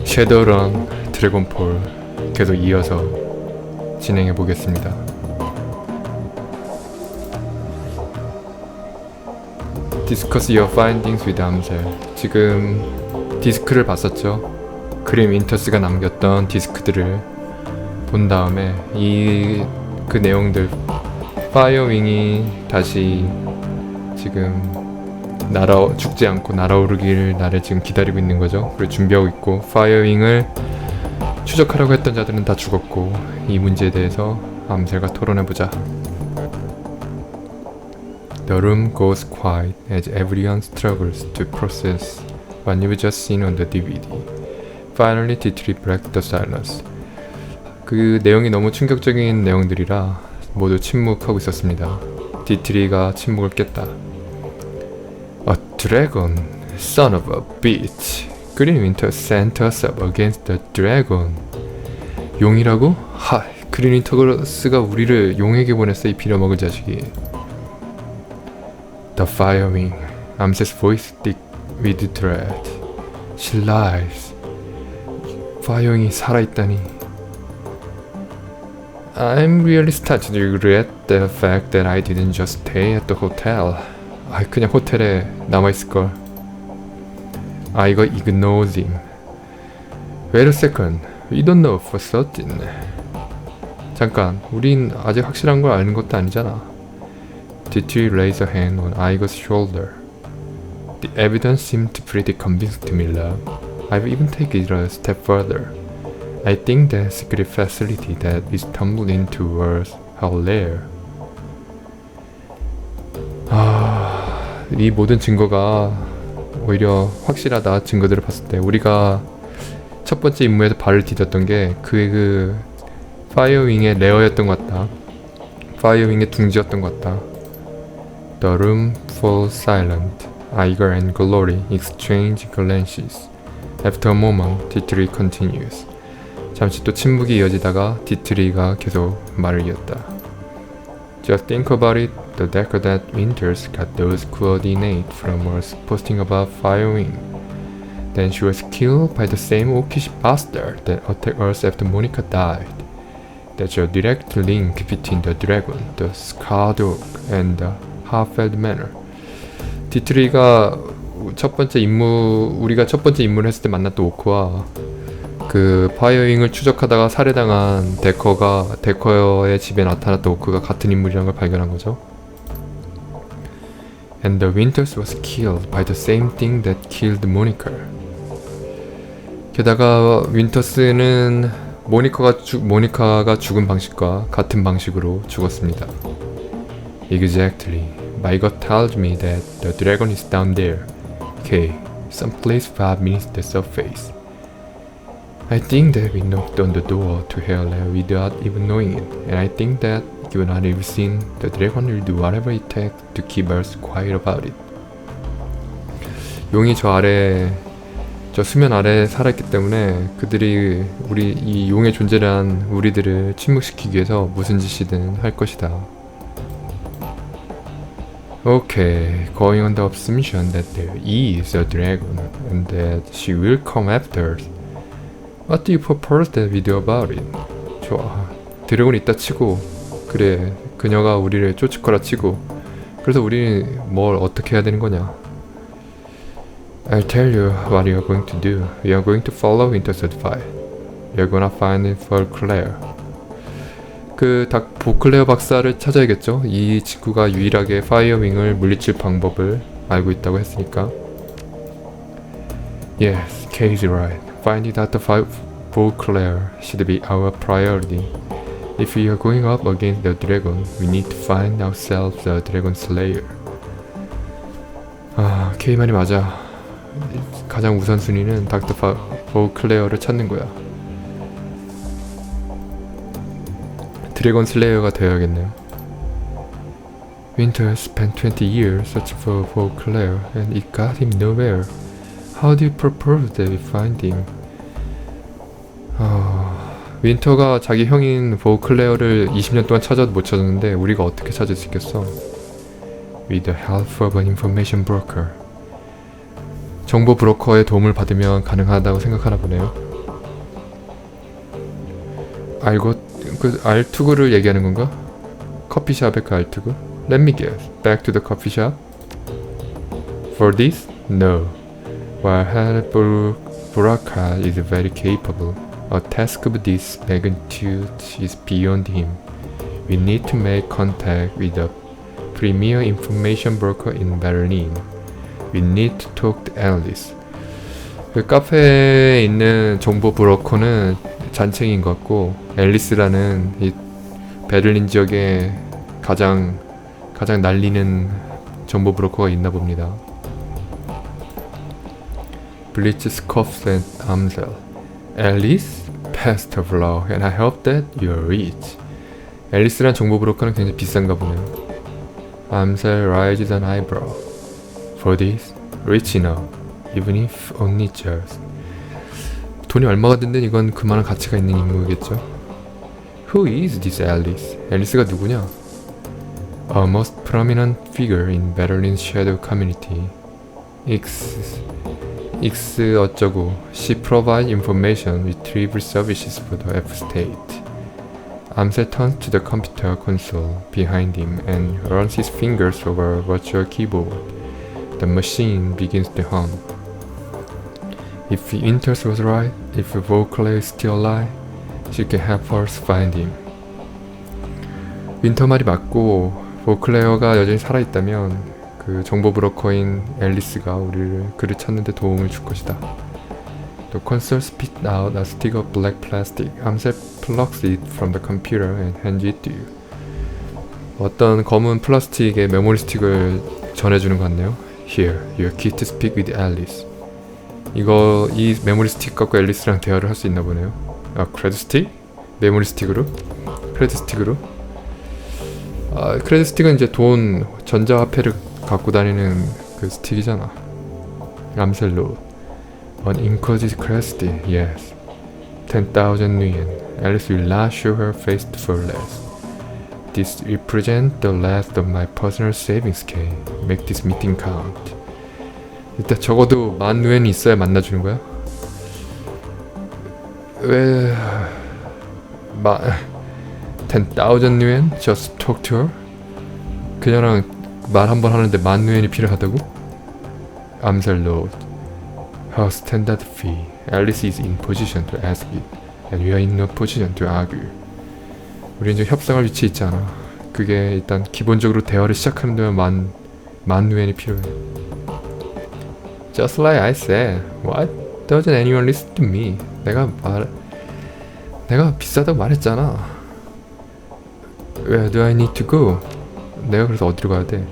섀도우런 드래곤폴 계속 이어서 진행해 보겠습니다. Discuss your findings with 암셀. 지금 디스크를 봤었죠. 그림 윈터스가 남겼던 디스크들을 본 다음에 그 내용들, 파이어윙이 다시 지금 죽지 않고 날아오르길 나를 지금 기다리고 있는 거죠. 그걸 준비하고 있고, 파이어윙을 추적하려고 했던 자들은 다 죽었고, 이 문제에 대해서 암셀과 토론해보자. The room goes quiet as everyone struggles to process what you've just seen on the DVD. Finally, Titri broke the silence. 그 내용이 너무 충격적인 내용들이라 모두 침묵하고 있었습니다. 디트리가 침묵을 깼다. A dragon, son of a bitch. Green Winter sent us up against the dragon. 용이라고? 하, 그린 윈터스가 우리를 용에게 보냈어, 이 빌어먹을 자식이. The Firewing. 암셋's voice thick with dread. She lies. 파이어윙이 살아있다니. I'm really starting to regret the fact that I didn't just stay at the hotel. 그냥 호텔에 남아있을걸. 이거 ignores him. Wait a second. We don't know for certain. 잠깐, 우린 아직 확실한 걸 아는 것도 아니잖아. Did raise a hand on Igo's shoulder? The evidence seemed pretty convincing to me, love. I've even taken it a step further. I think the secret facility that we stumbled into was her lair. 이 모든 증거가 오히려 확실하다. 증거들을 봤을 때 우리가 첫 번째 임무에서 발을 디뎠던 게 그 파이어윙의 레어였던 것 같다. 파이어윙의 둥지였던 것 같다. The room falls silent. Igor and Glory exchange glances. After a moment, Titri continues. 잠시 또 침묵이 이어지다가 디트리가 계속 말을 이었다. Just think about it. The decadent Winters got those coordinates from us posting about Firewing. Then she was killed by the same orcish bastard that attacked us after Monica died. That's a direct link between the dragon, the scarred oak, and the Harfeld Manor. 디트리가 우리가 첫 번째 임무를 했을 때 만났던 오크와 그 파이어윙을 추적하다가 살해당한 데커의 집에 나타났던 오크가 같은 인물이라는 걸 발견한 거죠. And the Winters was killed by the same thing that killed Monica. 게다가 윈터스는 모니카가 죽은 방식과 같은 방식으로 죽었습니다. Exactly. My God tells me that the dragon is down there. Okay, someplace 5 minutes the surface. I think that we knocked on the door to hell without even knowing it, and I think that given what we've seen, the dragon will do whatever it takes to keep us quiet about it. 용이 저 수면 아래에 살아있기 때문에 그들이 이 용의 존재란 우리들을 침묵시키기 위해서 무슨 짓이든 할 것이다. Okay, going on the assumption that there is a dragon and that she will come after us. What do you propose that we do about it? 좋아. 드래곤이 있다 치고, 그래, 그녀가 우리를 쫓을 거라 치고, 그래서 우리는 뭘 어떻게 해야 되는 거냐? I'll tell you what we are going to do. We are going to follow Winter's advice. We are gonna find it for Claire. 보클레어 박사를 찾아야겠죠? 이 친구가 유일하게 파이어윙을 물리칠 방법을 알고 있다고 했으니까. Yes, Kay is right. Finding out for Claire should be our priority. If we are going up against the dragon, we need to find ourselves a dragon slayer. Kay 말이 맞아. 가장 우선순위는 닥터 클레어를 찾는 거야. 드래곤 슬레이어가 되어야겠네요. Winter spent 20 years searching for Claire and it got him nowhere. How do you propose that we find him? 윈터가 자기 형인 클레어를 20년 동안 찾아도 못 찾았는데 우리가 어떻게 찾을 수 있겠어? With the help of an information broker. 정보 브로커의 도움을 받으면 가능하다고 생각하나 보네요. 알고 그 알투구를 얘기하는 건가? 커피숍의 그 알투구? Let me guess. Back to the coffee shop? For this? No. While Buraka is very capable, a task of this magnitude is beyond him. We need to make contact with a premier information broker in Berlin. We need to talk to Alice. 그 카페에 있는 정보 브로커는 잔챙이인 것 같고, 앨리스라는 이 베를린 지역에 가장 날리는 정보 브로커가 있나 봅니다. Blitz scoffs at Amsel. Alice? Pest of law, and I hope that you're rich. 앨리스란 정보 브로커는 굉장히 비싼가 보네요. Amsel raises an eyebrow. For this? Rich enough, even if only just. 돈이 얼마가 든든 이건 그만한 가치가 있는 인물이겠죠. Who is this Alice? 앨리스가 누구냐? A most prominent figure in Berlin's shadow community. X 어쩌고. She provides information retrieval services for the F-state. Amsel turns to the computer console behind him and runs his fingers over a virtual keyboard. The machine begins to hum. If Winters was right, if Vauclair is still alive, she can help us find him. 윈터 말이 맞고 보클레어가 여전히 살아있다면 그 정보 브로커인 앨리스가 그를 찾는 데 도움을 줄 것이다. The console spits out a stick of black plastic. Amsel plucks it from the computer and hands it to you. 어떤 검은 플라스틱의 메모리 스틱을 전해주는 것 같네요. Here, your key to speak with Alice. 이 메모리 스틱 갖고 앨리스랑 대화를 할 수 있나 보네요. 아, 크레드 스틱? 메모리 스틱으로? 크레드 스틱으로? 아, 크레드 스틱은 이제 돈, 전자화폐를 갖고 다니는 그 스틱이잖아. 암셀로. An encoded credit, yes. 10,000 nuyen. Alice will not show her face for less. This represents the last of my personal savings can. Make this meeting count. 일단 적어도 10,000누엔이 있어야 만나주는 거야? 왜... 10,000 nuyen? Just talk to her? 그녀랑 말 한 번 하는데 10,000누엔이 필요하다고? Amsel nodded. Her standard fee. Alice is in position to ask it, and we are in no position to argue. 우리 이제 협상할 위치에 있지 않아. 그게 일단 기본적으로 대화를 시작하는 데만 10,000누엔이 필요해. Just like I said, why doesn't anyone listen to me? 내가 비싸다고 말했잖아. Where do I need to go? 내가 그래서 어디로 가야 돼?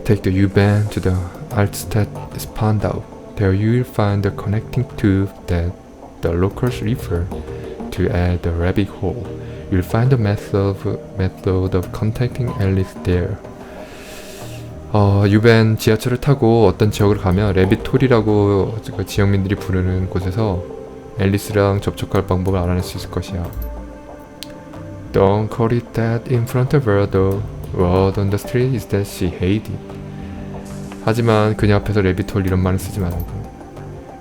Take the U-Bahn to the Altstadt Spandau. There you will find the connecting tube that the locals refer to as the rabbit hole. You'll find the method of contacting Alice there. 유벤 지하철을 타고 어떤 지역을 가면 레빗홀이라고 지역민들이 부르는 곳에서 앨리스랑 접촉할 방법을 알아낼 수 있을 것이야. Don't call it that in front of her though. Word on the street is that she hated it. 하지만 그녀 앞에서 레빗홀 이런 말은 쓰지 말라고.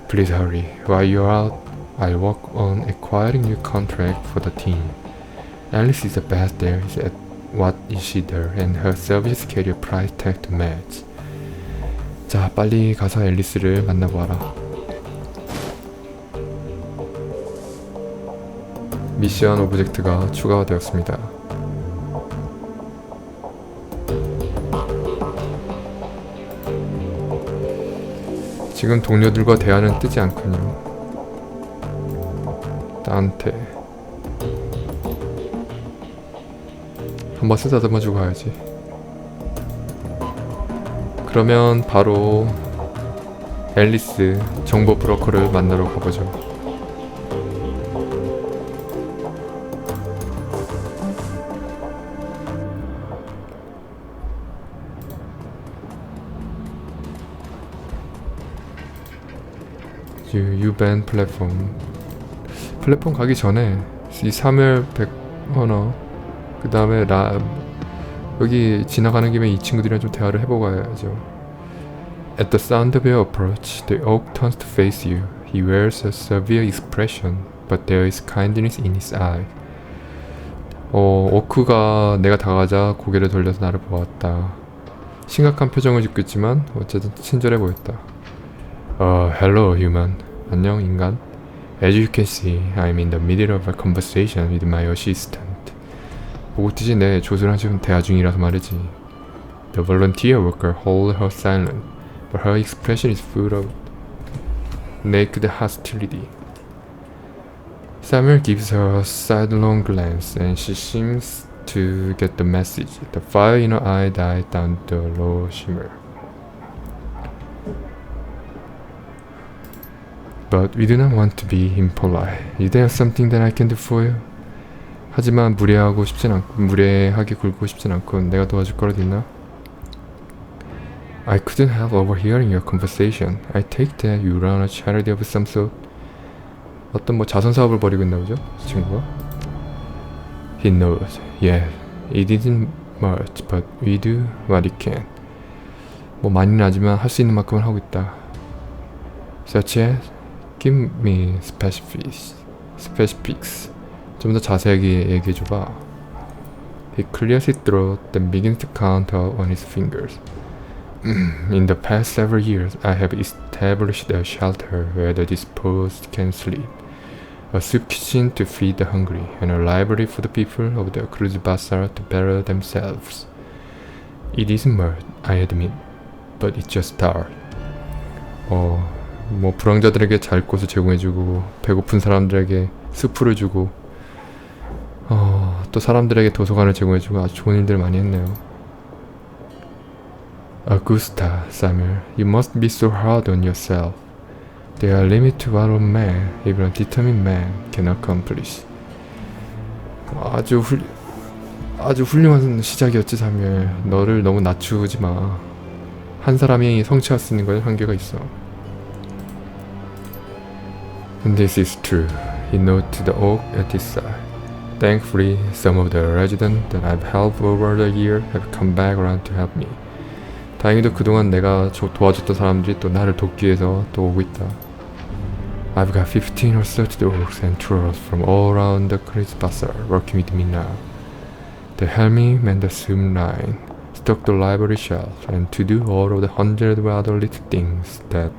Please hurry. While you're out, I'll work on acquiring new contract for the team. Alice is the best there is at what she does, and her service carry a price tag to match. 자, 빨리 가서 앨리스를 만나보아라. 미션 오브젝트가 추가되었습니다. 지금 동료들과 대화는 뜨지 않군요. 나한테 한번 쓰다듬어주고 가야지. 그러면 바로 앨리스 정보 브로커를 만나러 가보죠. U-Bahn 플랫폼 가기 전에 이 사멸 100언어 그 다음에 여기 지나가는 김에 이 친구들이랑 좀 대화를 해보고 가야죠. At the sound of your approach, the oak turns to face you. He wears a severe expression, but there is kindness in his eye. 오크가 내가 다가가자 고개를 돌려서 나를 보았다. 심각한 표정을 짓고 있지만 어쨌든 친절해 보였다. Hello, human. 안녕, 인간. As you can see, I'm in the middle of a conversation with my assistant. 보고 있듯이 내 조수랑 지금 대화 중이라서 말이지. The volunteer worker holds her silent, but her expression is full of naked hostility. Samuel gives her a sidelong glance, and she seems to get the message. The fire in her eye died down to a low shimmer. But we do not want to be impolite. Is there something that I can do for you? 하지만 무례하게 굴고 싶진 않고 내가 도와줄 거라도 있나? I couldn't help overhearing your conversation. I take that you run a charity of some sort. 어떤 뭐 자선 사업을 벌이고 있나 보죠, 친구가. He knows. Yeah, it isn't much, but we do what we can. 뭐 많이는 하지만 할 수 있는 만큼은 하고 있다. Such as, give me specifics. 좀 더 자세하게 얘기해줘봐. He clears his throat, then begins to count out on his fingers. In the past several years, I have established a shelter where the dispossessed can sleep, a soup kitchen to feed the hungry, and a library for the people of the cruise bazaar to better themselves. It isn't much, I admit, but it's just start. 뭐 불황자들에게 잘 곳을 제공해주고, 배고픈 사람들에게 수프를 주고, 또 사람들에게 도서관을 제공해주고 아주 좋은 일들 많이 했네요. Augusta, Samuel, you must be so hard on yourself. There are limits to what a man, even a determined man, can accomplish. 아주 훌륭한 시작이었지, 사무엘. 너를 너무 낮추지 마. 한 사람이 성취할 수 있는 건 한계가 있어. And this is true. He nodded to the oak at his side. Thankfully, some of the residents that I've helped over the year have come back around to help me. 다행히도 그동안 내가 도와줬던 사람들이 또 나를 돕기 위해서 또 오고 있다. I've got 15 or 30 orcs and trolls from all around the Chris Bazaar working with me now. They help me man the swim line, stock the library shelf, and to do all of the hundred of other little things that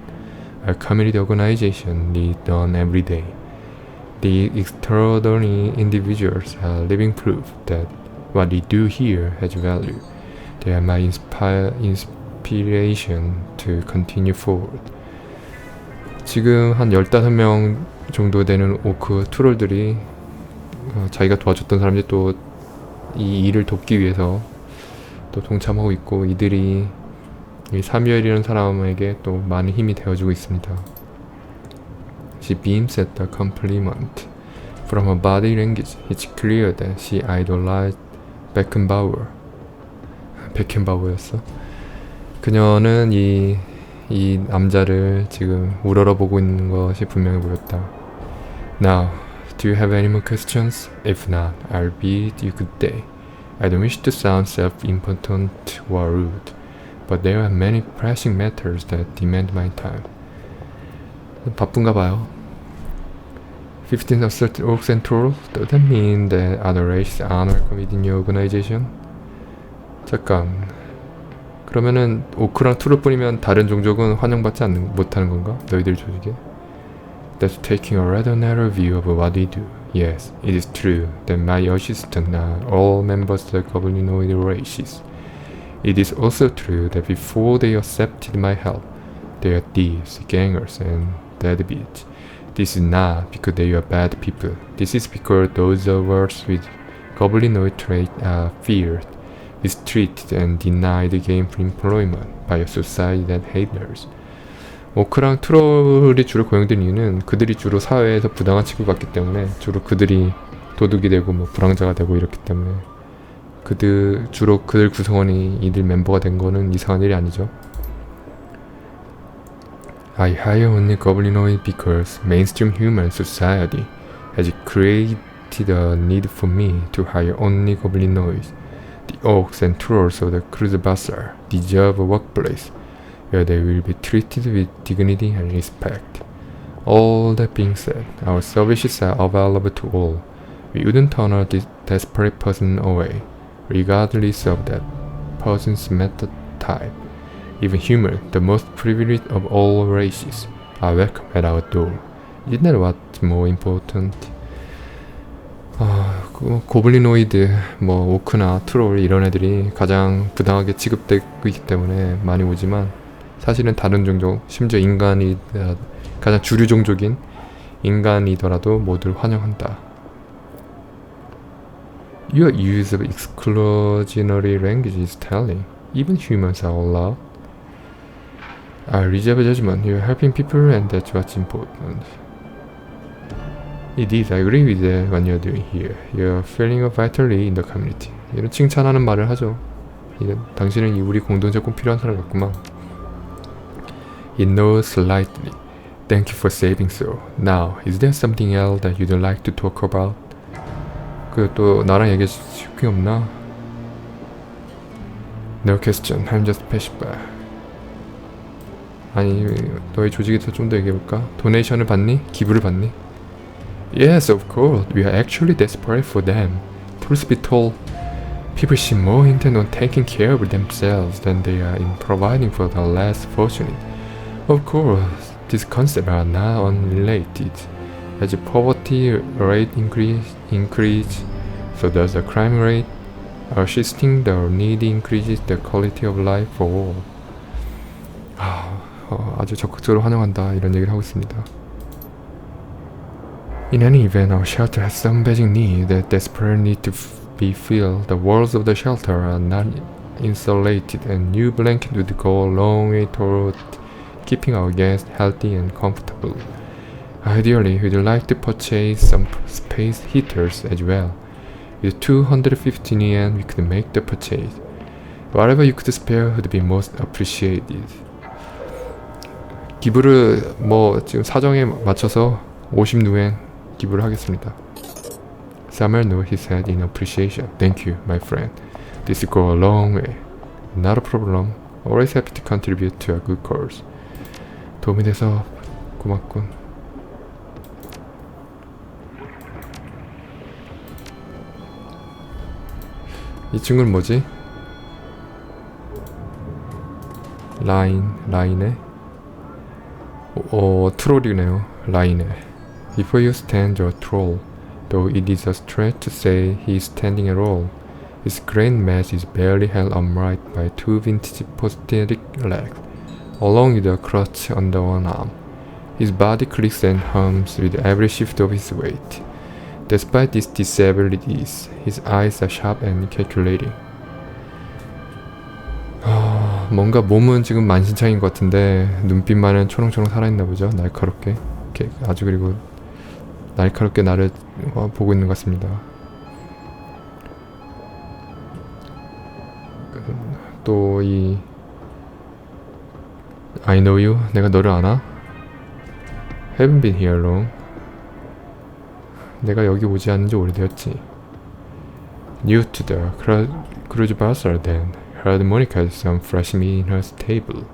a community organization needs done every day. The extraordinary individuals are living proof that what we do here has value. They are my inspiration to continue forward. 지금 한 15명 정도 되는 오크 트롤들이 자기가 도와줬던 사람들이 또 이 일을 돕기 위해서 또 동참하고 있고, 이들이 이 사뮤엘이라는 사람에게 또 많은 힘이 되어주고 있습니다. She beams at the compliment. From her body language, it's clear that she idolized 베켄바우어였어. 그녀는 이 남자를 지금 우러러보고 있는 것이 분명해 보였다. Now, do you have any more questions? If not, I'll bid you good day. I don't wish to sound self-important or rude, but there are many pressing matters that demand my time. 바쁜가 봐요. 15 assaulted orcs and trolls? Does that mean that other races aren't welcome within your organization? 잠깐. 그러면은 오크랑 트롤뿐이면 다른 종족은 환영받지 못하는 건가? 너희들 조직에? That's taking a rather narrow view of what we do. Yes, it is true that my assistants are all members of the goblinoid races. It is also true that before they accepted my help, they are thieves, gangers, and deadbeats. This is not because they are bad people. This is because those of us with goblinoid trait are feared, mistreated, and denied gainful employment by a society that hates us. 오크랑 트롤이 주로 고용된 이유는 그들이 주로 사회에서 부당한 취급받기 때문에 주로 그들이 도둑이 되고 뭐 불황자가 되고 이렇기 때문에 주로 그들 구성원이 이들 멤버가 된 거는 이상한 일이 아니죠. I hire only goblinoid because mainstream human society has created a need for me to hire only goblinoids. The orcs and trolls of the cruise bazaar deserve a workplace where they will be treated with dignity and respect. All that being said, our services are available to all, We wouldn't turn a desperate person away, regardless of that person's method type. Even humans, the most privileged of all races, are welcome at our door. Isn't that what's more important? 고블리노이드, 오크나 트롤 이런 애들이 가장 부당하게 취급되고 있기 때문에 많이 오지만 사실은 다른 종족, 심지어 인간이 가장 주류 종족인 인간이더라도 모두를 환영한다. Your use of exclusionary language is telling. Even humans are allowed. I reserve judgment. You're helping people and that's what's important. It is. I agree with what you're doing here. You're feeling vitally in the community. 이런 칭찬하는 말을 하죠. 당신은 우리 공동체 꼭 필요한 사람 같구만. It knows slightly. Thank you for saving so. Now, is there something else that you'd like to talk about? 또 나랑 얘기해 줄 게 없나? No question. I'm just passing by. 아니, 너희 조직에 대해서 좀 더 얘기해볼까? 도네이션을 받니? 기부를 받니? Yes, of course. We are actually desperate for them. Truth be told, people seem more intent on taking care of themselves than they are in providing for the less fortunate. Of course, these concepts are not unrelated. As the poverty rate increase, so does the crime rate. Assisting the needy increases the quality of life for all. 아주 적극적으로 환영한다 이런 얘기를 하고 있습니다. In any event, our shelter has some basic needs that desperately need to be filled. The walls of the shelter are not insulated, and new blanket would go a long way toward keeping our guests healthy and comfortable. Ideally, we'd like to purchase some space heaters as well. With 215 yen, we could make the purchase. Whatever you could spare would be most appreciated. 기부를 지금 사정에 맞춰서 50누엔 기부를 하겠습니다. Summer note, he said in appreciation. Thank you, my friend. This will go a long way. Not a problem. Always happy to contribute to a good cause. 도움이 돼서 고맙군. 이 친구는 뭐지? 라인에 트롤이네요. 라인에. Before you stand your troll, though it is a stretch to say he is standing at all. His grand mass is barely held upright by two vintage prosthetic legs, along with a crutch under one arm. His body clicks and hums with every shift of his weight. Despite these disabilities, his eyes are sharp and calculating. 뭔가 몸은 지금 만신창인 것 같은데 눈빛만은 초롱초롱 살아있나 보죠. 날카롭게. 이렇게 아주 그리고 날카롭게 나를 보고 있는 것 같습니다. 또 이 I know you. 내가 너를 아나? Haven't been here long. 내가 여기 오지 않은 지 오래되었지. New to the cruise bazaar then. Heard Monica had some fresh meat in her stable.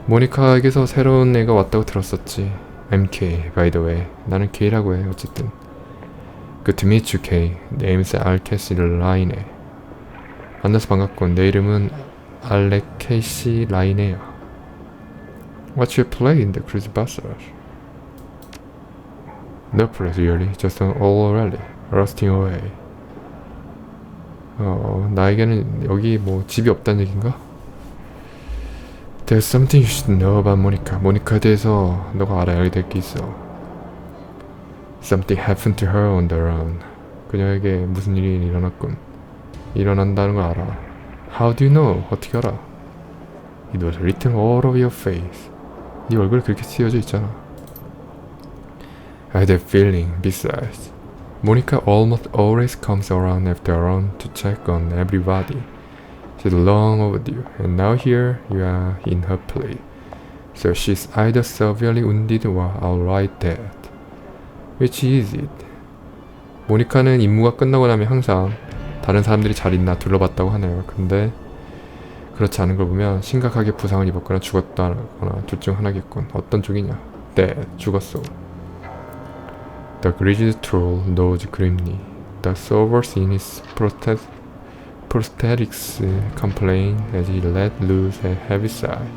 모니카에게서 새로운 애가 왔다고 들었었지. I'm Kay, by the way. 나는 K라고 해, 어쨌든. Good to meet you, Kay. Name's 알케시 라이네. 만나서 반갑군. 내 이름은 알레케시 라이네야. What's your play in the cruise bazaar? No place really, just an old rally, rusting away. 나에게는 여기 집이 없다는 얘긴가? There's something you should know about Monica. 모니카에 대해서 너가 알아야 될 게 있어. Something happened to her on the run. 그녀에게 무슨 일이 일어난다는 걸 알아. How do you know? 어떻게 알아? It was written all over your face. 네 얼굴에 그렇게 쓰여져 있잖아. I had a feeling. Besides, Monica almost always comes around after a run to check on everybody. She's long overdue, and now here you are in her place. So she's either severely wounded or outright dead. Which is it? 모니카는 임무가 끝나고 나면 항상 다른 사람들이 잘 있나 둘러봤다고 하네요. 근데 그렇지 않은 걸 보면 심각하게 부상을 입었거나 죽었다거나 둘 중 하나겠군. 어떤 쪽이냐? 네, 죽었어. The grizzled troll nose grimly. The solvers in his prosthetics complained as he let loose a heavy sigh.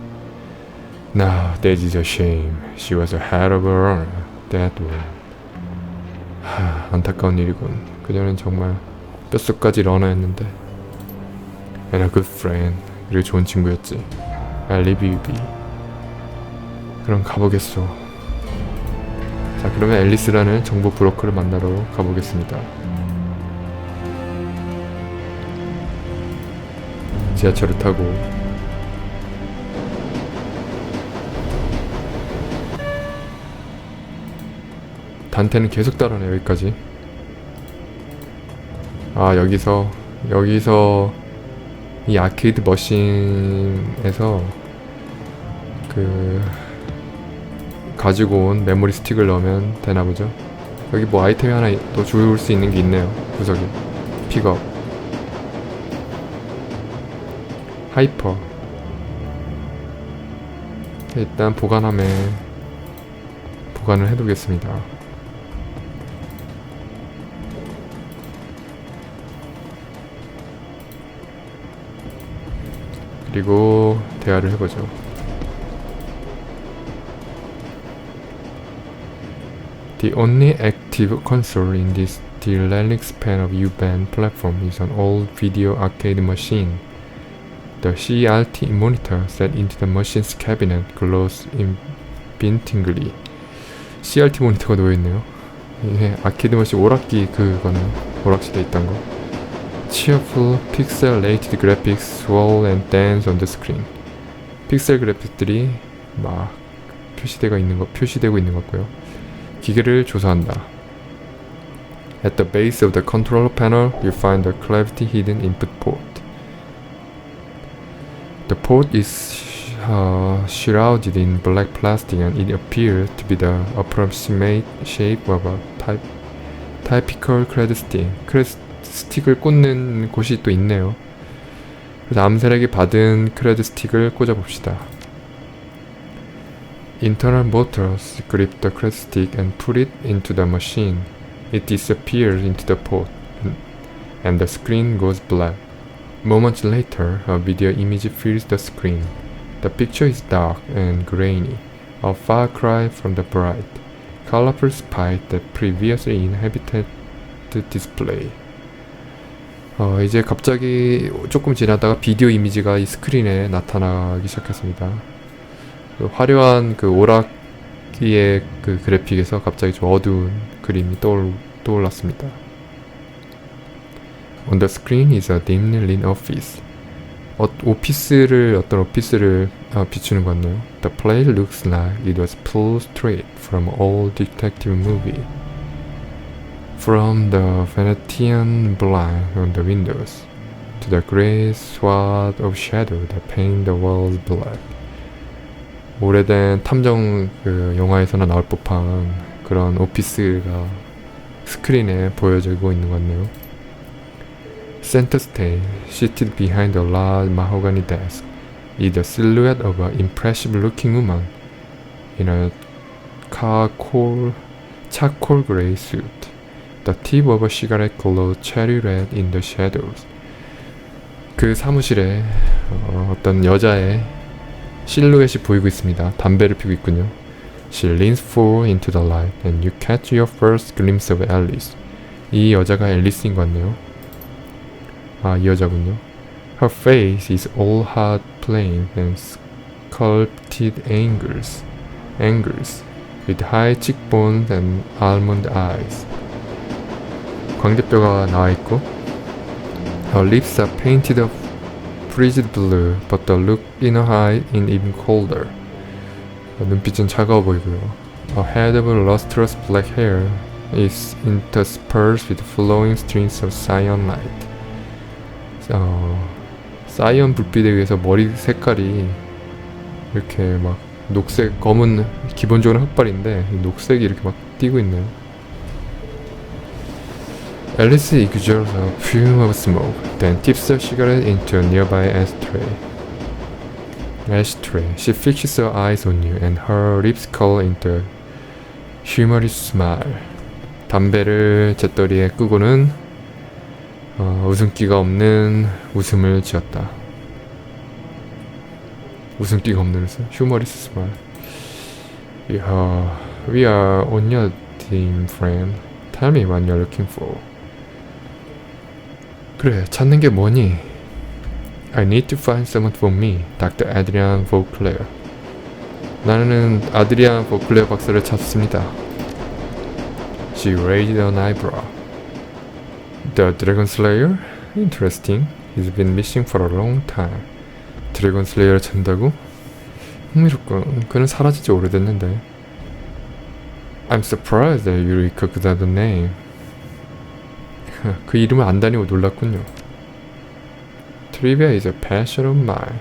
Now that is a shame. She was a hell of a runner, that one. 안타까운 일이군. 그녀는 정말 뼛속까지 러너였는데. And a good friend. 그리고 좋은 친구였지. I leave you be. 그럼 가보겠소. 자, 그러면 앨리스라는 정보 브로커를 만나러 가보겠습니다. 지하철을 타고 단테는 계속 따라네. 여기까지. 아, 여기서 이 아케이드 머신에서 그 가지고 온 메모리 스틱을 넣으면 되나보죠. 여기 뭐 아이템이 하나 또 줄 수 있는 게 있네요. 구석에 픽업 하이퍼. 일단 보관함에 보관을 해두겠습니다. 그리고 대화를 해보죠. The only active console in this dynamic span of U-band platform is an old video arcade machine. The CRT monitor set into the machine's cabinet glows invitingly. CRT 모니터가 놓여있네요. 이게 아케이드 머신 오락기 그거는 오락실에 있던 거. Cheerful pixelated graphics swirl and dance on the screen. 픽셀 그래픽들이 막 표시되고 있는 것 같고요. 기계를 조사한다. At the base of the controller panel, you find the cavity hidden input port. The port is shrouded in black plastic and it appears to be the approximate shape of a typical credit stick. 크레딧 스틱을 꽂는 곳이 또 있네요. 그래서 암살에게 받은 크레딧 스틱을 꽂아봅시다. Internal motors grip the credit stick and put it into the machine. It disappears into the port and the screen goes black. Moments later, a video image fills the screen. The picture is dark and grainy, a far cry from the bright, colorful spike that previously inhabited the display. 이제 갑자기 조금 지나다가 비디오 이미지가 이 스크린에 나타나기 시작했습니다. 그 화려한 그 오락기의 그 그래픽에서 갑자기 좀 어두운 그림이 떠올랐습니다. On the screen is a dimly lit office. 어떤 오피스를 비추는 것 같네요. The place looks like it was pulled straight from an old detective movie. From the Venetian blind on the windows to the grey swath of shadow that paint the walls black. 오래된 탐정 그 영화에서나 나올 법한 그런 오피스가 스크린에 보여지고 있는 것 같네요. Center stage, seated behind a large mahogany desk, is the silhouette of an impressive-looking woman in a charcoal gray suit. The tip of a cigarette glows cherry red in the shadows. 그 사무실에 어떤 여자의 실루엣이 보이고 있습니다. 담배를 피우고 있군요. She leans forward into the light and you catch your first glimpse of Alice. 이 여자가 앨리스인 것 같네요. 이 여자군요. Her face is all hard plain and sculpted angles with high cheekbones and almond eyes. 광대뼈가 나와 있고, her lips are painted a frigid blue, but the look in her eye is even colder. 눈빛은 차가워 보이고요. A head of lustrous black hair is interspersed with flowing strings of cyan light. 사이언 불빛에 의해서 머리 색깔이 이렇게 막 녹색, 검은, 기본적으로 흑발인데 녹색이 이렇게 막 띄고 있네요. Alice exhales a fume of smoke, then tips a cigarette into a nearby ashtray. She fixes her eyes on you, and her lips curl into a humorous smile. 담배를 재떨이에 끄고는 웃음기가 없는 웃음을 지었다. 웃음기가 없는 웃음? 휴머리스 스마일. We are on your team, friend. Tell me what you're looking for. 그래, 찾는 게 뭐니? I need to find someone for me, Dr. Adrian Vauclair. 나는 아드리안 보클레어 박사를 찾습니다. She raised an eyebrow. The Dragon Slayer? Interesting. He's been missing for a long time. 드래곤 슬레이어를 찾는다고? 흥미롭군. 그는 사라진 지 오래됐는데. I'm surprised that you recognize the name. 그 이름을 안다니 놀랐군요. Trivia is a passion of mine.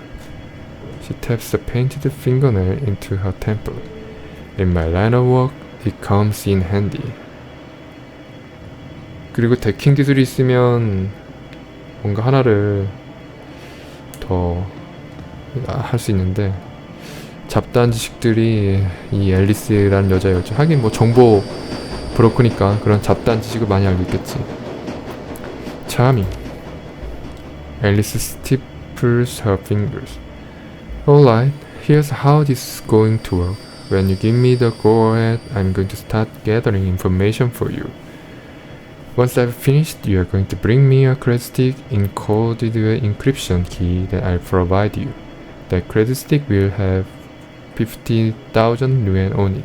She taps a painted fingernail into her temple. In my line of work, it comes in handy. 그리고 데킹 기술이 있으면 뭔가 하나를 더 할 수 있는데 잡다한 지식들이 이 앨리스라는 여자였죠. 하긴 뭐 정보 브로커니까 그런 잡다한 지식을 많이 알고 있겠지. Charming. Alice stiffens her fingers. Alright, here's how this is going to work. When you give me the go-ahead, I'm going to start gathering information for you. Once I've finished, you are going to bring me a credit stick encoded encryption key that I'll provide you. That credit stick will have 50,000 yuan on it.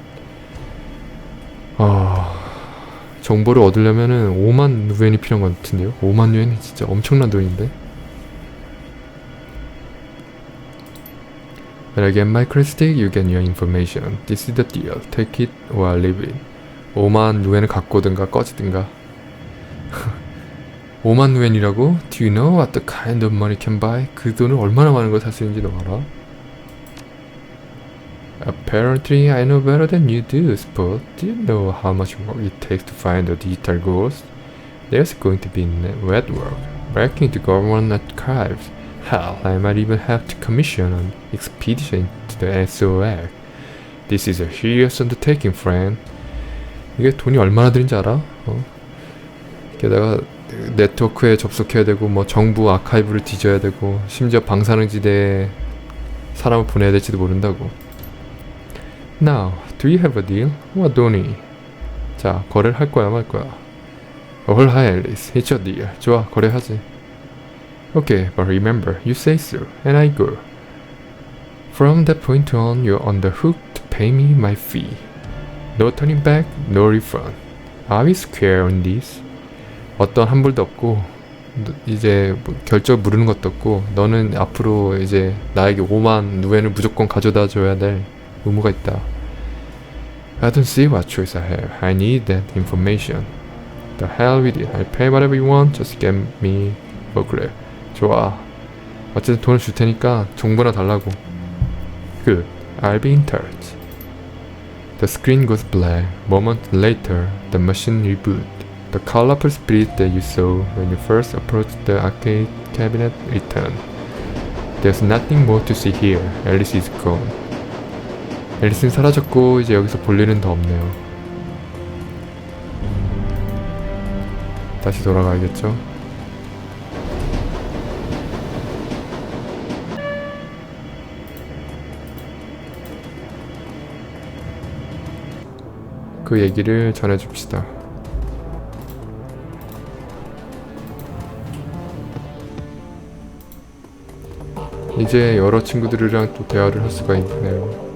정보를 얻으려면은 5만 누엔이 필요한 것 같은데요? 5만 유엔이 진짜 엄청난 돈인데? When I get my credit stick, you get your information. This is the deal. Take it or leave it. 5만 유엔을 갖고 오든가 꺼지든가. 5만 유엔이라고? Do you know what the kind of money can buy? 그 돈을 얼마나 많은 걸 살 수 있는지 너 알아? Apparently, I know better than you do, Spot. Do you know how much work it takes to find the digital ghost? There's going to be wet work, breaking into government archives. Hell, I might even have to commission an expedition to the SOL. This is a serious undertaking, friend. 이게 돈이 얼마나 드는지 알아? 게다가 네트워크에 접속해야 되고 뭐 정부 아카이브를 뒤져야 되고 심지어 방사능지대에 사람을 보내야 될지도 모른다고. Now, do you have a deal? What don't you? 자, 거래를 할 거야 말 거야. All right, Alice. It's your deal. 좋아, 거래하지. Okay, but remember, you say so, and I go. From that point on, you're on the hook to pay me my fee. No turning back, no refund. Are we square on this? 어떤 환불도 없고 이제 뭐 결정 물으는 것도 없고 너는 앞으로 이제 나에게 5만 누엔을 무조건 가져다 줘야 될 의무가 있다. I don't see what choice I have. I need that information. The hell with it. I'll pay whatever you want. Just get me Vauclair. 좋아. 어쨌든 돈을 줄 테니까 정보나 달라고. Good. I'll be in touch. The screen goes black. Moment later, the machine reboots. The colorful spirit that you saw when you first approached the arcade cabinet returned. There's nothing more to see here. Alice is gone. 앨리스는 사라졌고 이제 여기서 볼 일은 더 없네요. 다시 돌아가야겠죠? 그 얘기를 전해줍시다. 이제 여러 친구들이랑 또 대화를 할 수가 있네요.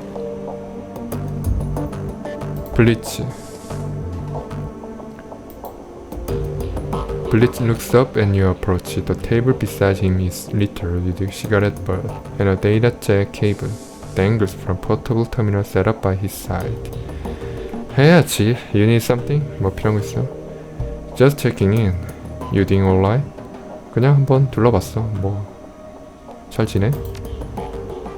블리츠 looks up and you approach. The table beside him is littered with a cigarette butt and a data jack cable dangles from portable terminal set up by his side. 해야지. You need something? 뭐 필요한 거 있어? Just checking in. You doing alright? 그냥 한번 둘러봤어. 뭐 잘 지내?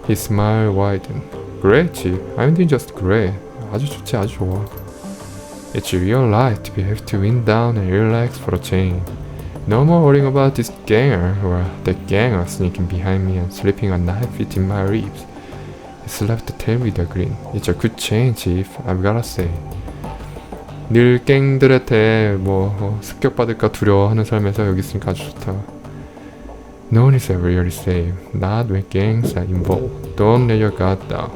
His smile widened. Great, Chief. I'm doing just great. 아주 좋지, 아주 좋아. It's real life to be have to wind down and relax for a change. No more worrying about this ganger or that ganger sneaking behind me and slipping a knife within my ribs. He slapped the tail with a grin. It's a good change, Chief. I've gotta say. 늘 갱들한테 습격받을까 두려워하는 삶에서 여기 있으니까 아주 좋다. No one is ever really safe. Not when gangs are involved. Don't let your guard down.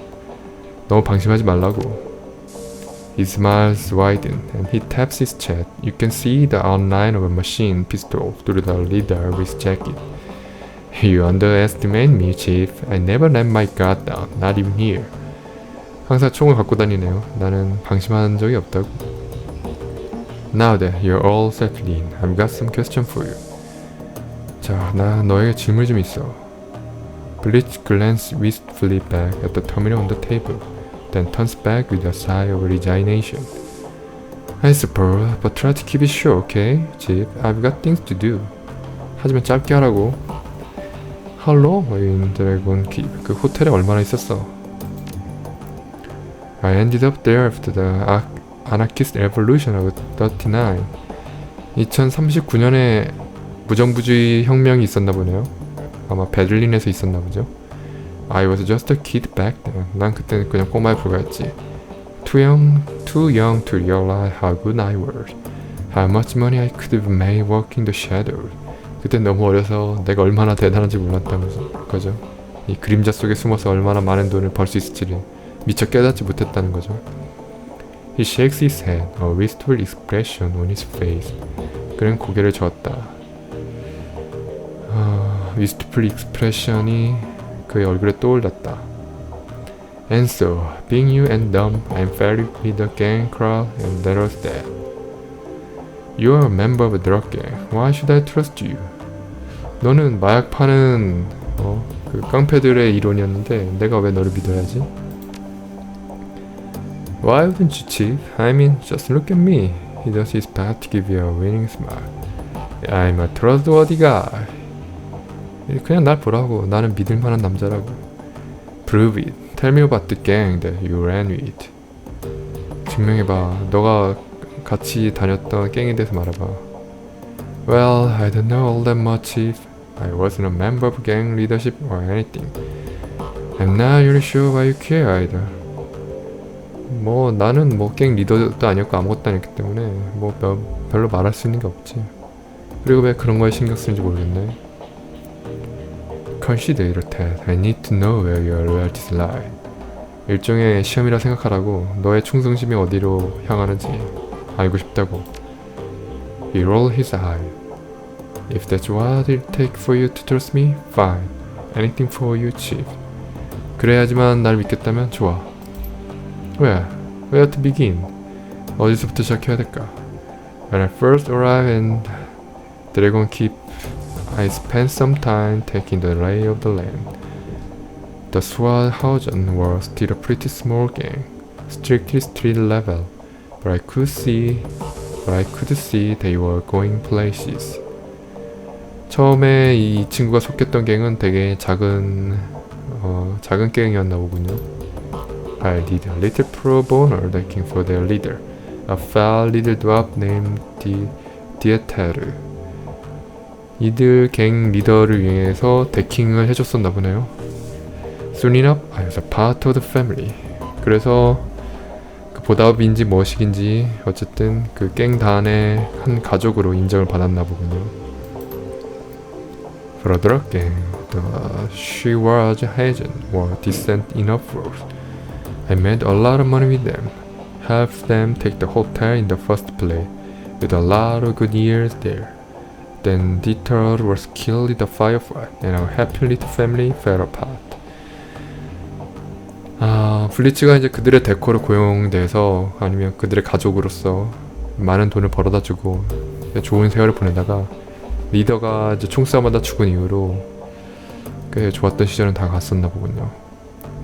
너무 방심하지 말라고. His smiles widen and he taps his chest. You can see the outline of a machine pistol through the leather of his jacket. You underestimate me, Chief. I never let my guard down. Not even here. 항상 총을 갖고 다니네요. 나는 방심한 적이 없다고. Now that you're all settled in, I've got some question for you. 자, 나 너에게 질문 좀 있어. Bleach glanced wistfully back at the terminal on the table, then turns back with a sigh of resignation. I suppose, but try to keep it short, okay? Chief, I've got things to do. 하지만 짧게 하라고. How long were you in Dragon Keep? 그 호텔에 얼마나 있었어? I ended up there after the anarchist revolution of 39. 2039년에 무정부주의 혁명이 있었나 보네요. 아마 베를린에서 있었나 보죠. I was just a kid back then. 난 그때는 그냥 꼬마에 불과했지. Too young to realize how good I was. How much money I could have made working the shadows. 그땐 너무 어려서 내가 얼마나 대단한지 몰랐다면서 거죠. 이 그림자 속에 숨어서 얼마나 많은 돈을 벌 수 있을지를 미처 깨닫지 못했다는 거죠. He shakes his head, a wistful expression on his face. 그는 고개를 저었다. wistful expression이 그의 얼굴에 떠올랐다. And so, being you and dumb, I'm fairly with the gang crowd, and that was that. You're a member of a drug gang. Why should I trust you? 너는 마약 파는 그 깡패들의 일원이었는데 내가 왜 너를 믿어야지? Why wouldn't you, Chief? I mean, just look at me. He does his best to give you a winning smile. I'm a trustworthy guy. 그냥 날 보라고. 나는 믿을만한 남자라고. Prove it. Tell me about the gang that you ran with. 증명해봐. 너가 같이 다녔던 갱에 대해서 말해봐. Well, I don't know all that much, Chief. I wasn't a member of gang leadership or anything. I'm not really sure why you care either. 나는 갱 리더도 아니었고 아무것도 아니었기 때문에 별로 말할 수 있는 게 없지. 그리고 왜 그런 거에 신경 쓰는지 모르겠네. Consider it that I need to know where your loyalties lie. 일종의 시험이라 생각하라고. 너의 충성심이 어디로 향하는지 알고 싶다고. He rolled his eye. If that's what it'll take for you to trust me, fine. Anything for you, Chief. 그래야지만 날 믿겠다면 좋아. Where to begin? 어디서부터 시작해야 될까? When I first arrived in Dragon Keep, I spent some time taking the lay of the land. The Swarthausen were still a pretty small gang, strictly street level, but I could see they were going places. 처음에 이 친구가 속했던 갱은 되게 작은 갱이었나 보군요. I did a little pro bono looking for their leader, a foul little dwarf named Dieter. 이들 갱 리더를 위해서 데킹을 해줬었나 보네요. Soon enough, I was a part of the family. 그래서 그 보답인지 뭐식인지 어쨌든 그 갱단의 한 가족으로 인정을 받았나 보군요. For a drug gang, the Swarthausen were decent enough folks. I made a lot of money with them, helped them take the hotel in the first place, with a lot of good years there. Then Dieter was killed in the firefight, and our happy little family fell apart. 블리츠가 이제 그들의 데코로 고용돼서 아니면 그들의 가족으로서 많은 돈을 벌어다 주고 좋은 세월을 보내다가 리더가 이제 총싸움하다 죽은 이후로 꽤 좋았던 시절은 다 갔었나 보군요.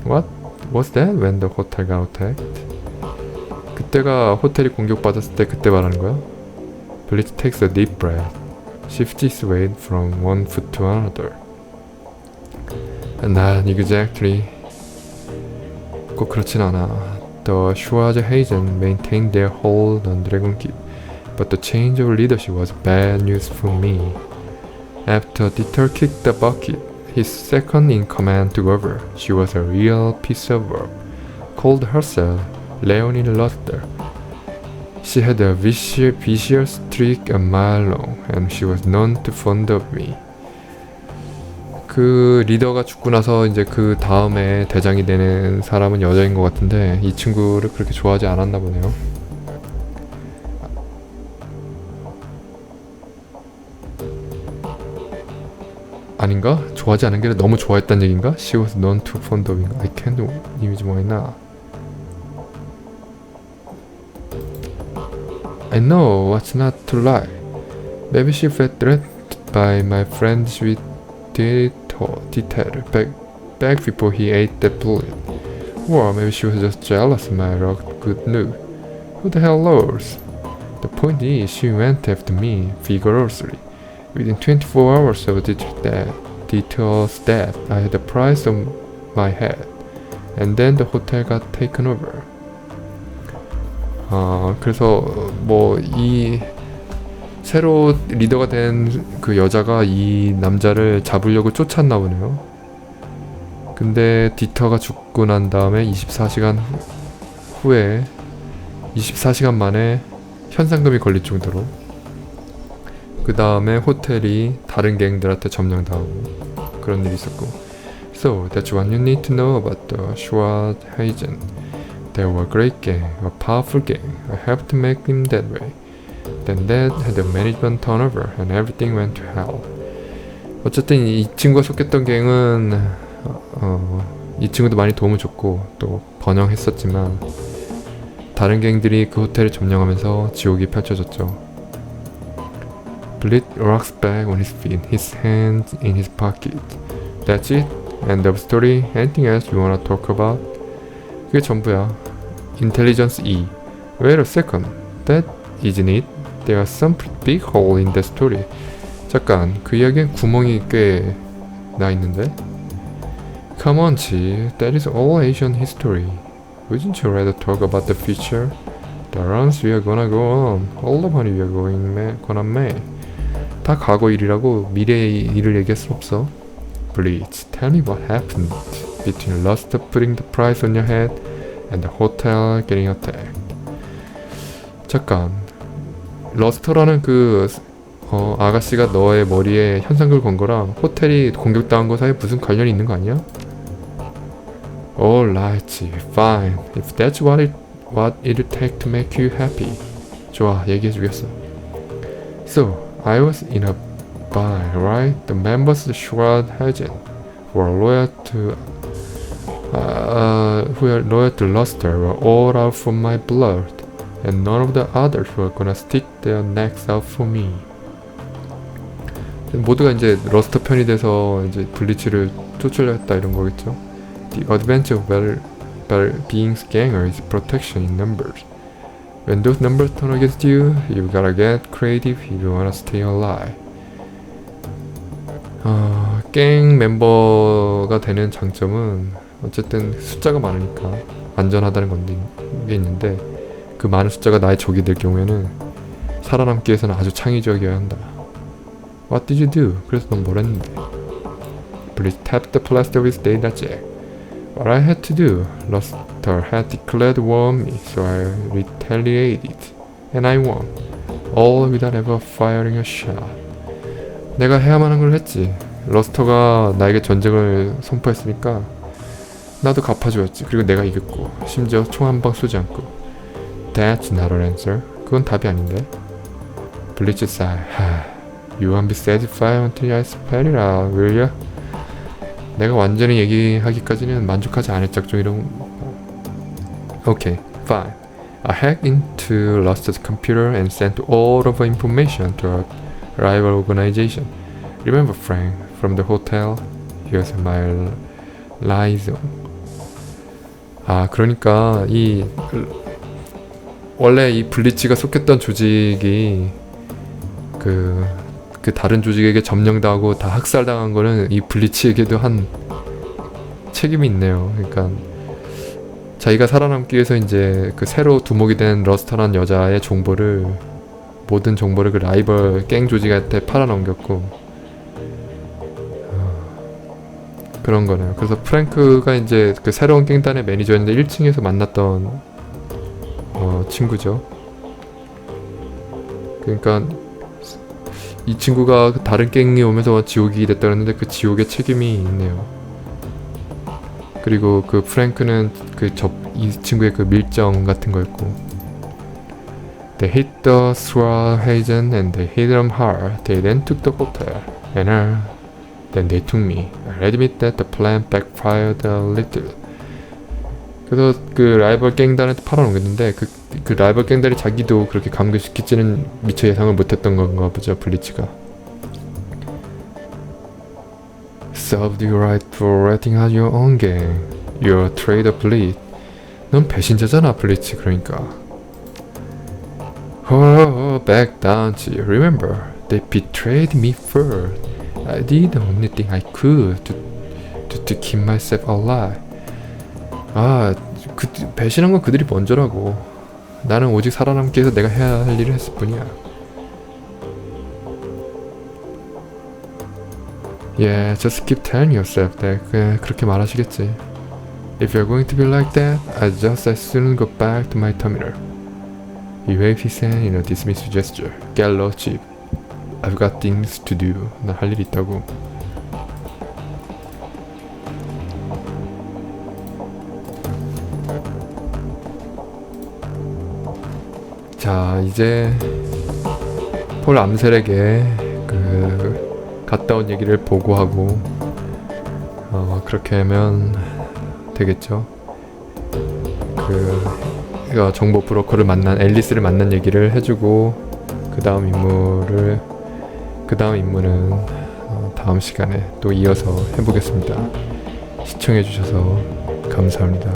What was that when the hotel got attacked? 그때가 호텔이 공격받았을 때 그때 말하는 거야? Bleach takes a deep breath, shifts his weight from one foot to another. Not exactly. 꼭 그렇진 않아. The Swarthausen maintained their hold on Dragon Keep, but the change of leadership was bad news for me. After Dieter kicked the bucket, his second in command took over. She was a real piece of work. Called herself Leonie Luster. She had a vicious streak a mile long, and she was known to fond of me. 그 리더가 죽고 나서 이제 그 다음에 대장이 되는 사람은 여자인 것 같은데 이 친구를 그렇게 좋아하지 않았나 보네요. 아닌가? 좋아하지 않은 게 너무 좋아했단 얘긴가? She was known to fond of me. I can't 이미지 뭐였나? I know what's not to lie. Maybe she felt threatened by my friend's sweet detail back before he ate that bullet. Or maybe she was just jealous of my good news. Who the hell knows? The point is, she went after me vigorously. Within 24 hours of Dieter's death, I had the price on my head. And then the hotel got taken over. 그래서 뭐 이 새로 리더가 된 그 여자가 이 남자를 잡으려고 쫓았나 보네요. 근데 디터가 죽고 난 다음에 24시간 후에 24시간 만에 현상금이 걸릴 정도로 그 다음에 호텔이 다른 갱들한테 점령당하고 그런 일이 있었고. So that's what you need to know about the Schwarzenegger. They were a great gang, a powerful gang. I helped to make them that way. Then that had a management turnover and everything went to hell. 어쨌든 이 친구가 속했던 갱은 이 친구도 많이 도움을 줬고 또 번영했었지만 다른 갱들이 그 호텔을 점령하면서 지옥이 펼쳐졌죠. Blit rocks back on his feet, his hands in his pocket. That's it. End of story. Anything else you wanna talk about? 그게 전부야. Intelligence E. Wait a second. That isn't it? There's some big hole in that story. 잠깐, 그 이야기엔 구멍이 꽤 나 있는데? Come on, Chi. That is all Asian history. Wouldn't you rather talk about the future? The runs we are gonna go on. All the money we are gonna make. 다 과거 일이라고 미래의 일을 얘기할 수 없어. Please, tell me what happened between Lust putting the price on your head and the hotel getting attacked. 잠깐, 러스터라는 그 아가씨가 너의 머리에 현상금을 건 거랑 호텔이 공격당한 거 사이에 무슨 관련이 있는 거 아니야? Alright, fine. If that's what it'll take to make you happy. 좋아, 얘기해주겠어. So, I was in a bar, right? The members of Schwarzenegger who are loyal to Luster were all out for my blood, and none of the others were gonna stick their necks out for me. 모두가 이제 러스터 편이 돼서 이제 블리츠를 쫓으려 했다 이런 거겠죠. The advantage of being ganger is protection in numbers. When those numbers turn against you, you gotta get creative if you wanna stay alive. 갱 멤버가 되는 장점은 어쨌든 숫자가 많으니까 안전하다는 건데 게 있는데 그 많은 숫자가 나의 적이 될 경우에는 살아남기 위해서는 아주 창의적이어야 한다. What did you do? 그래서 넌 뭘 했는데? Please tap the plaster with data check. What I had to do, Luster had declared war on me, so I retaliated, and I won, all without ever firing a shot. 내가 해야만 한 걸 했지. 러스터가 나에게 전쟁을 선포했으니까 나도 갚아주었지. 그리고 내가 이겼고, 심지어 총 한 방 쏘지 않고. That's not an answer. 그건 답이 아닌데. 블리츠 sigh. You won't be satisfied until I spell it out, will you? 내가 완전히 얘기하기까지는 만족하지 않을 작정이라고. Okay, fine. I hacked into Luster's computer and sent all of the information to a rival organization. Remember Frank from the hotel? Here's my liaison. 그러니까 원래 이 블리츠가 속했던 조직이 그 다른 조직에게 점령당하고 다 학살당한 거는 이 블리츠에게도 한 책임이 있네요. 그러니까 자기가 살아남기 위해서 이제 그 새로 두목이 된 러스터라는 여자의 정보를 모든 정보를 그 라이벌 갱 조직한테 팔아넘겼고 그런 거네요. 그래서 프랭크가 이제 그 새로운 갱단의 매니저였는데 1층에서 만났던 친구죠. 그러니까 이 친구가 다른 갱이 오면서 지옥이 됐다 그랬는데 그 지옥의 책임이 있네요. 그리고 그 프랭크는 이 친구의 그 밀정 같은 거였고, They hit the straw hazen and they hit them hard. They then took the hotel and then they took me. I'll admit that the plan backfired a little. 그래서 그 라이벌 갱단한테 팔아넘겼는데 그 라이벌 갱단이 자기도 그렇게 감금시킬지는 미처 예상을 못했던 건가 보죠, 블리츠가. Served you right for ratting out your own gang. You're a traitor, Blitz. 넌 배신자잖아, 블리츠. 그러니까. Oh, back down, G. Remember, they betrayed me first. I did the only thing I could to keep myself alive. 배신한 건 그들이 먼저라고. 나는 오직 살아남기 위해서 내가 해야 할 일을 했을 뿐이야. Yeah, just keep telling yourself that. 그냥 그렇게 말하시겠지. If you're going to be like that, I'd just as soon go back to my terminal. He waved his hand in a dismissive gesture. Get lost, Chief. I've got things to do. 나 할 일이 있다고. 자, 이제 폴 암셀에게 갔다 온 얘기를 보고하고 그렇게 하면 되겠죠. 정보 브로커를 만난 앨리스를 만난 얘기를 해주고 그 다음 임무는 다음 시간에 또 이어서 해보겠습니다. 시청해주셔서 감사합니다.